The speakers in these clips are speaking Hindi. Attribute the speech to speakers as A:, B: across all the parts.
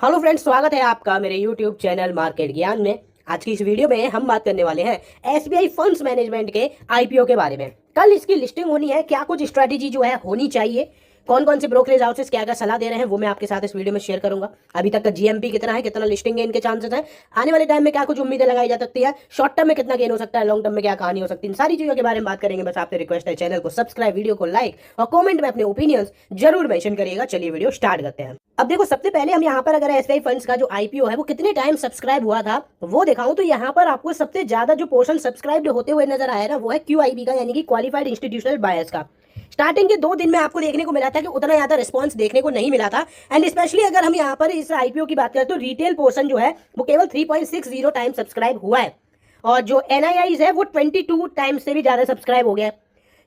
A: हेलो फ्रेंड्स, स्वागत है आपका मेरे यूट्यूब चैनल मार्केट ज्ञान में। आज की इस वीडियो में हम बात करने वाले हैं एसबीआई फंड्स मैनेजमेंट के आईपीओ के बारे में। कल इसकी लिस्टिंग होनी है, क्या कुछ स्ट्रेटेजी जो है होनी चाहिए, कौन कौन से ब्रोकरेज हाउसेस क्या क्या सलाह दे रहे हैं, वो मैं आपके साथ इस वीडियो में शेयर करूंगा। अभी तक का जीएमपी कितना है, कितना लिस्टिंग गेन के चांसेस है, आने वाले टाइम में क्या कुछ उम्मीदें लगाई जा सकती है, शॉर्ट टर्म में कितना गेन हो सकता है, लॉन्ग टर्म में क्या कहानी हो सकती है, इन सारी चीजों के बारे में बात करेंगे। बस आपसे रिक्वेस्ट है, चैनल को सब्सक्राइब, वीडियो को लाइक और कॉमेंट में अपने ओपिनियंस जरूर मेंशन करिएगा। चलिए वीडियो स्टार्ट करते हैं। अब देखो, सबसे पहले हम यहाँ पर अगर एसबीआई फंड्स का जो आईपीओ है वो कितने टाइम सब्सक्राइब हुआ था वो दिखाऊं तो यहाँ पर आपको सबसे ज्यादा जो पोर्शन सब्सक्राइब होते हुए नजर आया ना वो है क्यूआईबी का, यानी कि क्वालिफाइड इंस्टीट्यूशनल बायर्स का। स्टार्टिंग के 2 दिन में आपको देखने को मिला था कि उतना ज्यादा रिस्पांस देखने को नहीं मिला था। एंड स्पेशली अगर हम यहाँ पर इस आईपीओ की बात करें तो रिटेल पोर्शन जो है वो केवल 3.60 टाइम सब्सक्राइब हुआ है, और जो एनआईआईज है वो 22 टाइम से भी ज्यादा सब्सक्राइब हो गया है।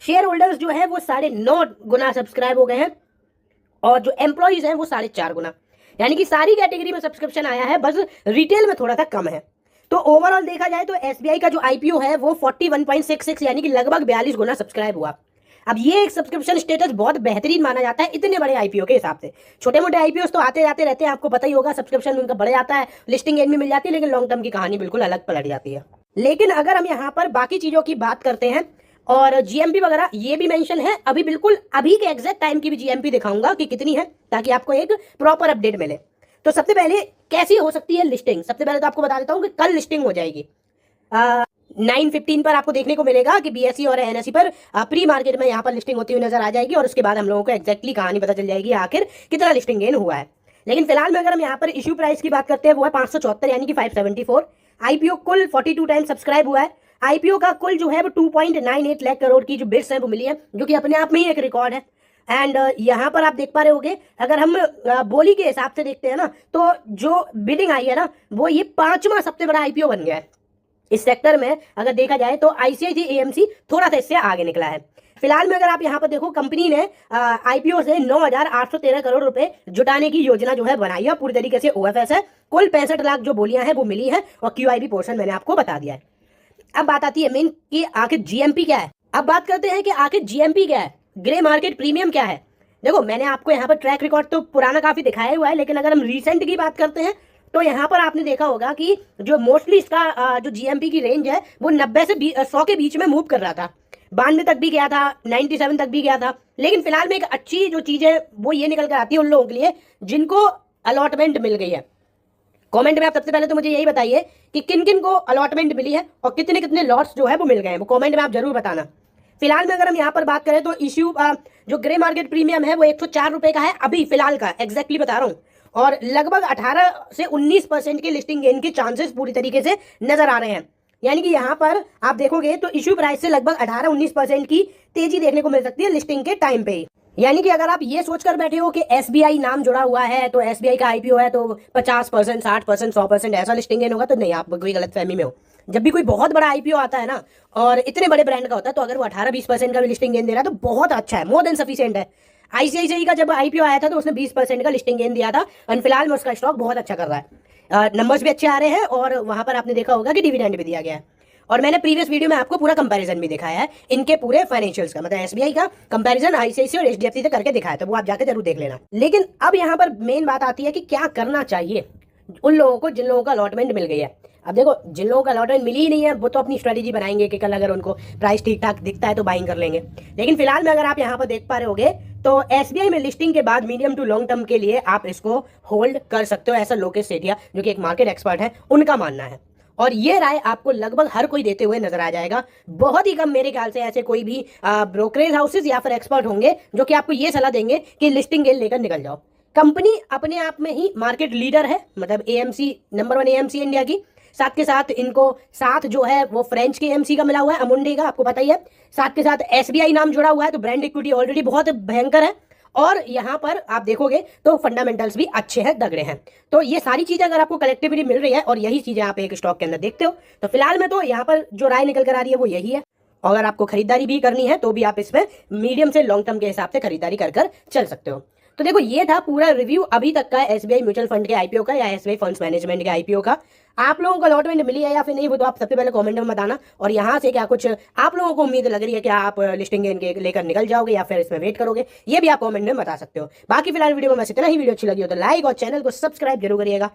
A: शेयर होल्डर्स जो है वो 9.5 गुना सब्सक्राइब हो गए हैं, और जो एम्प्लॉइज हैं वो 4.5 गुना, यानी कि सारी कैटेगरी में सब्सक्रिप्शन आया है, बस रिटेल में थोड़ा सा कम है। तो ओवरऑल देखा जाए तो एसबीआई का जो आईपीओ है वो 41.66 यानी कि लगभग 42 गुना सब्सक्राइब हुआ। अब ये एक सब्सक्रिप्शन स्टेटस बहुत बेहतरीन माना जाता है इतने बड़े आईपीओ के हिसाब से। छोटे मोटे आईपीओ तो आते जाते रहते हैं, आपको पता ही होगा, सब्सक्रिप्शन उनका बढ़ जाता है, लिस्टिंग गेन भी मिल जाती है, लेकिन लॉन्ग टर्म की कहानी बिल्कुल अलग पलट जाती है। लेकिन अगर हम यहाँ पर बाकी चीजों की बात करते हैं और जीएमपी वगैरह ये भी मेंशन है, अभी बिल्कुल अभी के एग्जैक्ट टाइम की भी जीएमपी दिखाऊंगा कि कितनी है, ताकि आपको एक प्रॉपर अपडेट मिले। तो सबसे पहले कैसी हो सकती है लिस्टिंग, सबसे पहले तो आपको बता देता हूं कि कल लिस्टिंग हो जाएगी 9:15 पर आपको देखने को मिलेगा कि बीएसई और एनएसई पर प्री मार्केट में यहाँ पर लिस्टिंग होती हुई नजर आ जाएगी, और उसके बाद हम लोगों को एक्जैक्टली कहानी पता चल जाएगी आखिर कितना लिस्टिंग गेन हुआ है। लेकिन फिलहाल में अगर हम यहाँ पर इश्यू प्राइस की बात करते हैं वो है 574 यानी कि 574। आईपीओ कुल 42 टाइम सब्सक्राइब हुआ है। आईपीओ का कुल जो है वो 2.98 लाख करोड़ की जो बिड्स है वो मिली है, जो कि अपने आप में ही एक रिकॉर्ड है। एंड यहाँ पर आप देख पा रहे होगे, अगर हम बोली के हिसाब से देखते हैं ना तो जो बिडिंग आई है ना वो ये 5वां सबसे बड़ा आईपीओ बन गया है इस सेक्टर में। अगर देखा जाए तो आईसीआईसीआई एएमसी थोड़ा सा इससे आगे निकला है। फिलहाल में अगर आप यहाँ पर देखो, कंपनी ने आईपीओ से 9,813 करोड़ रुपए जुटाने की योजना जो है बनाई है, पूरी तरीके से ओएफएस है। कुल 65 लाख जो बोलियां हैं वो मिली है, और क्यूआईबी पोर्शन मैंने आपको बता दिया है। अब बात आती है मेन कि आखिर जीएमपी क्या है। अब बात करते हैं कि आखिर जीएमपी क्या है, ग्रे मार्केट प्रीमियम क्या है। देखो, मैंने आपको यहाँ पर ट्रैक रिकॉर्ड तो पुराना काफी दिखाया हुआ है, लेकिन अगर हम रिसेंट की बात करते हैं तो यहाँ पर आपने देखा होगा कि जो मोस्टली इसका जो जीएमपी की रेंज है वो 90 से 100 के बीच में मूव कर रहा था, 92 तक भी गया था, 97 तक भी गया था। लेकिन फिलहाल में एक अच्छी जो चीज है वो ये निकल कर आती है उन लोगों के लिए जिनको अलॉटमेंट मिल गई है। कमेंट में आप सबसे पहले तो मुझे यही बताइए कि किन किन को अलॉटमेंट मिली है और कितने कितने लॉट्स जो है वो मिल गए हैं, वो कमेंट में आप जरूर बताना। फिलहाल में अगर हम यहाँ पर बात करें तो इश्यू जो ग्रे मार्केट प्रीमियम है वो 104 रुपए का है अभी फिलहाल का, एग्जैक्टली बता रहा हूँ, और लगभग 18 से 19% के लिस्टिंग गेन के चांसेस पूरी तरीके से नजर आ रहे हैं। यानी कि यहाँ पर आप देखोगे तो इश्यू प्राइस से लगभग 18-19% की तेजी देखने को मिल सकती है लिस्टिंग के टाइम पे ही। यानी कि अगर आप ये सोचकर बैठे हो कि एसबीआई नाम जुड़ा हुआ है तो एसबीआई का आईपीओ है तो 50%, 60%, 100% ऐसा लिस्टिंग गेन होगा, तो नहीं, आप कोई गलतफहमी में हो। जब भी कोई बहुत बड़ा आईपीओ आता है ना और इतने बड़े ब्रांड का होता है, तो अगर वो 18-20% का भी लिस्टिंग गेन दे रहा है तो बहुत अच्छा है, मोर देन सफिशिएंट है। आईसीआईसीआई का जब आईपीओ आया था तो उसने 20% का लिस्टिंग गेन दिया था, और फिलहाल में उसका स्टॉक बहुत अच्छा कर रहा है, नंबर्स भी अच्छे आ रहे हैं, और वहां पर आपने देखा होगा कि डिविडेंड भी दिया गया है। और मैंने प्रीवियस वीडियो में आपको पूरा कंपैरिजन भी दिखाया है इनके पूरे फाइनेंशियल्स का, मतलब एसबीआई का कंपैरिजन आईसीआईसीआई और एचडीएफसी से करके दिखाया, तो वो आप जाकर जरूर देख लेना। लेकिन अब यहाँ पर मेन बात आती है कि क्या करना चाहिए उन लोगों को जिन लोगों को अलॉटमेंट मिल गई है। अब देखो, जिन लोगों को अलॉटमेंट मिली ही नहीं है वो तो अपनी स्ट्रेटेजी बनाएंगे कि कल अगर उनको प्राइस ठीक ठाक दिखता है तो बाइंग कर लेंगे। लेकिन फिलहाल में अगर आप यहाँ पर देख पा रहे होगे तो एसबीआई में लिस्टिंग के बाद मीडियम टू लॉन्ग टर्म के लिए आप इसको होल्ड कर सकते हो, ऐसा लोकेश सेठिया जो कि एक मार्केट एक्सपर्ट है उनका मानना है। और ये राय आपको लगभग हर कोई देते हुए नजर आ जाएगा। बहुत ही कम मेरे ख्याल से ऐसे कोई भी ब्रोकरेज हाउसेज या फिर एक्सपर्ट होंगे जो कि आपको ये सलाह देंगे कि लिस्टिंग गेन लेकर निकल जाओ। कंपनी अपने आप में ही मार्केट लीडर है, मतलब एएमसी नंबर 1 एएमसी इंडिया की, साथ के साथ इनको साथ जो है वो फ्रेंच के एएमसी का मिला हुआ है, अमुंडी का, आपको पता ही है। साथ के साथ एसबीआई नाम जुड़ा हुआ है, तो ब्रांड इक्विटी ऑलरेडी बहुत भयंकर है, और यहाँ पर आप देखोगे तो फंडामेंटल्स भी अच्छे हैं, तगड़े हैं। तो ये सारी चीजें अगर आपको कलेक्टिवली मिल रही है और यही चीजें आप एक स्टॉक के अंदर देखते हो, तो फिलहाल में तो यहाँ पर जो राय निकल कर आ रही है वो यही है। अगर आपको खरीदारी भी करनी है तो भी आप इसमें मीडियम से लॉन्ग टर्म के हिसाब से खरीदारी कर चल सकते हो। तो देखो ये था पूरा रिव्यू अभी तक का एसबीआई म्यूचुअल फंड के आईपीओ का या एसबीआई फंड्स मैनेजमेंट के आईपीओ का। आप लोगों को अलॉटमेंट मिली है या फिर नहीं, वो तो आप सबसे पहले कमेंट में बताना। और यहाँ से क्या कुछ आप लोगों को उम्मीद लग रही है कि आप लिस्टिंग इनके लेकर निकल जाओगे या फिर इसमें वेट करोगे, ये भी आप कमेंट में बता सकते हो। बाकी फिलहाल वीडियो में बस इतना ही। वीडियो अच्छी लगी हो तो लाइक और चैनल को सब्सक्राइब जरूर करिएगा।